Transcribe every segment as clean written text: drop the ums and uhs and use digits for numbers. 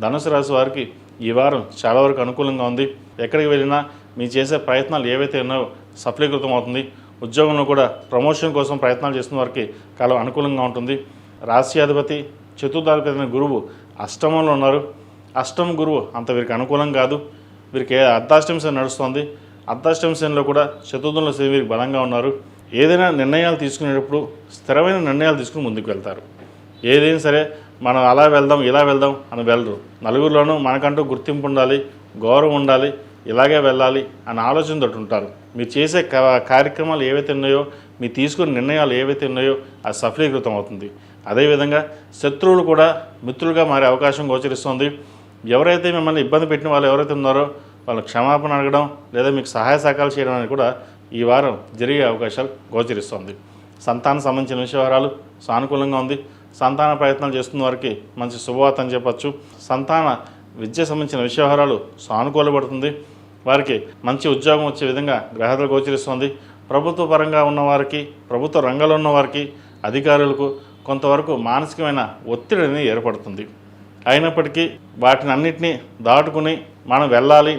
ధనుసు రాశి వారికి ఈ వారం చాలా వరకు అనుకూలంగా ఉంది. ఎక్కడికి వెళ్ళినా మీ చేసే ప్రయత్నాలు ఏవైతే ఉన్నాయో సఫలీకృతం అవుతుంది. ఉద్యోగంలో కూడా ప్రమోషన్ కోసం ప్రయత్నాలు చేస్తున్న వారికి చాలా అనుకూలంగా ఉంటుంది. రాశ్యాధిపతి చతుర్థాధిపతి గురువు అష్టమంలో ఉన్నారు. అష్టమ గురువు అంత వీరికి అనుకూలం కాదు. వీరికి అర్ధాష్టమ శని నడుస్తుంది. అర్ధాష్టమ శనిలో కూడా చతుర్థంలో శని వీరికి బలంగా ఉన్నారు. ఏదైనా నిర్ణయాలు తీసుకునేటప్పుడు స్థిరమైన నిర్ణయాలు తీసుకుని ముందుకు వెళ్తారు. ఏదైనా సరే మనం అలా వెళ్దాం ఇలా వెళ్దాం అని వెళ్ళరు. నలుగురిలోనూ మనకంటూ గుర్తింపు ఉండాలి, గౌరవం ఉండాలి, ఇలాగే వెళ్ళాలి అనే ఆలోచనతో ఉంటారు. మీరు చేసే కార్యక్రమాలు ఏవైతే ఉన్నాయో, మీరు తీసుకునే నిర్ణయాలు ఏవైతే ఉన్నాయో అది సఫలీకృతం అవుతుంది. అదేవిధంగా శత్రువులు కూడా మిత్రులుగా మారే అవకాశం గోచరిస్తుంది. ఎవరైతే మిమ్మల్ని ఇబ్బంది పెట్టిన వాళ్ళు ఎవరైతే ఉన్నారో వాళ్ళు క్షమాపణ అడగడం లేదా మీకు సహాయ సహకారాలు చేయడం అనేది కూడా ఈ వారం జరిగే అవకాశాలు గోచరిస్తుంది. సంతానం సంబంధించిన విషయాలు సానుకూలంగా ఉంది. సంతాన ప్రయత్నాలు చేస్తున్న వారికి మంచి శుభవార్త అని చెప్పచ్చు. సంతాన విద్య సంబంధించిన విషయాలు సానుకూలపడుతుంది. వారికి మంచి ఉద్యోగం వచ్చే విధంగా గ్రహాలు గోచరిస్తుంది. ప్రభుత్వ పరంగా ఉన్నవారికి, ప్రభుత్వ రంగంలో ఉన్నవారికి, అధికారులకు కొంతవరకు మానసికమైన ఒత్తిడి అనేది ఏర్పడుతుంది. అయినప్పటికీ వాటిని అన్నిటినీ దాటుకుని మనం వెళ్ళాలి,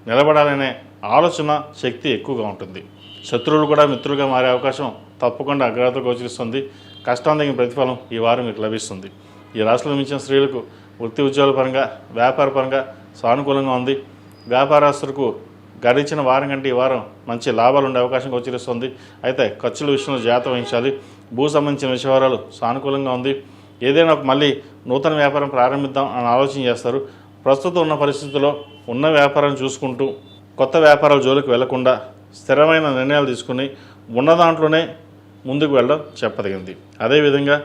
నిలబడాలనే ఆలోచన శక్తి ఎక్కువగా ఉంటుంది. శత్రువులు కూడా మిత్రులుగా మారే అవకాశం తప్పకుండా అగ్రతలు గోచరిస్తుంది. కష్టం తగిన ప్రతిఫలం ఈ వారం మీకు లభిస్తుంది. ఈ రాశిలో మించిన స్త్రీలకు వృత్తి ఉద్యోగాల పరంగా, వ్యాపార పరంగా సానుకూలంగా ఉంది. వ్యాపారస్తులకు గడిచిన వారం కంటే ఈ వారం మంచి లాభాలు ఉండే అవకాశం గోచరిస్తుంది. అయితే ఖర్చుల విషయంలో జాగ్రత్త వహించాలి. భూ సంబంధించిన విషయాలు సానుకూలంగా ఉంది. ఏదైనా మళ్ళీ నూతన వ్యాపారం ప్రారంభిద్దాం అని ఆలోచన చేస్తారు. ప్రస్తుతం ఉన్న పరిస్థితుల్లో ఉన్న వ్యాపారం చూసుకుంటూ కొత్త వ్యాపారాల జోలికి వెళ్లకుండా స్థిరమైన నిర్ణయాలు తీసుకుని ఉన్న దాంట్లోనే ముందుకు వెళ్ళడం చెప్పదగింది. అదేవిధంగా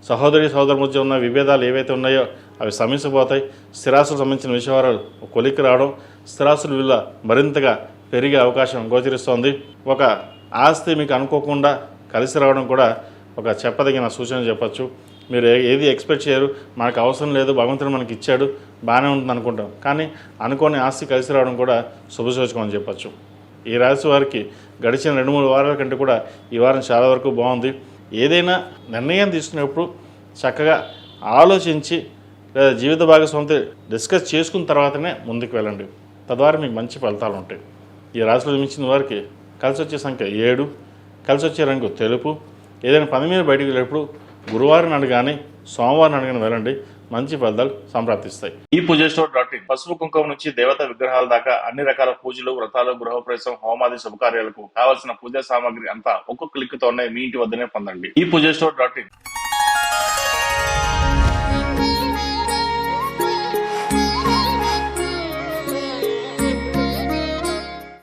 సహోదరుల మధ్య ఉన్న విభేదాలు ఏవైతే ఉన్నాయో అవి సమస్యపోతాయి. స్థిరాస్తులకు సంబంధించిన విషయాలు కొలిక్కి రావడం, స్థిరాస్తుల విలువ మరింతగా పెరిగే అవకాశం గోచరిస్తోంది. ఒక ఆస్తి మీకు అనుకోకుండా కలిసి రావడం కూడా ఒక చెప్పదగిన సూచన చెప్పచ్చు. మీరు ఏది ఎక్స్పెక్ట్ చేయరు, మనకు అవసరం లేదు, భగవంతుడు మనకి ఇచ్చాడు, బాగానే ఉంటుంది అనుకుంటాం. కానీ అనుకోని ఆస్తి కలిసి రావడం కూడా శుభసూచకం అని చెప్పచ్చు. ఈ రాశి వారికి గడిచిన 2-3 వారాల కంటే కూడా ఈ వారం చాలా వరకు బాగుంది. ఏదైనా నిర్ణయం తీసుకునేప్పుడు చక్కగా ఆలోచించి లేదా జీవిత భాగస్వామితో డిస్కస్ చేసుకున్న తర్వాతనే ముందుకు వెళ్ళండి. తద్వారా మీకు మంచి ఫలితాలు ఉంటాయి. ఈ రాశిలో జన్మించిన వారికి కలిసి వచ్చే సంఖ్య 7, కలిసి వచ్చే రంగు తెలుపు. ఏదైనా పని మీద బయటికి వెళ్ళేటప్పుడు గురువారం అడగానే, సోమవారం అడగానే వెళ్ళండి. మంచి ఫలితాలు సంప్రాప్తిస్తాయి. ఈ పూజస్టోర్.in పసుపు కుంకుమ నుంచి దేవతా విగ్రహాల దాకా అన్ని రకాల పూజలు, వ్రతాలు, గృహప్రవేశం, హోమాది శుభకార్యాలకు కావాల్సిన పూజా సామాగ్రి అంతా ఒక్క క్లిక్ తోనే మీ ఇంటి వద్దనే పొందండి. ఈ పూజస్టోర్.in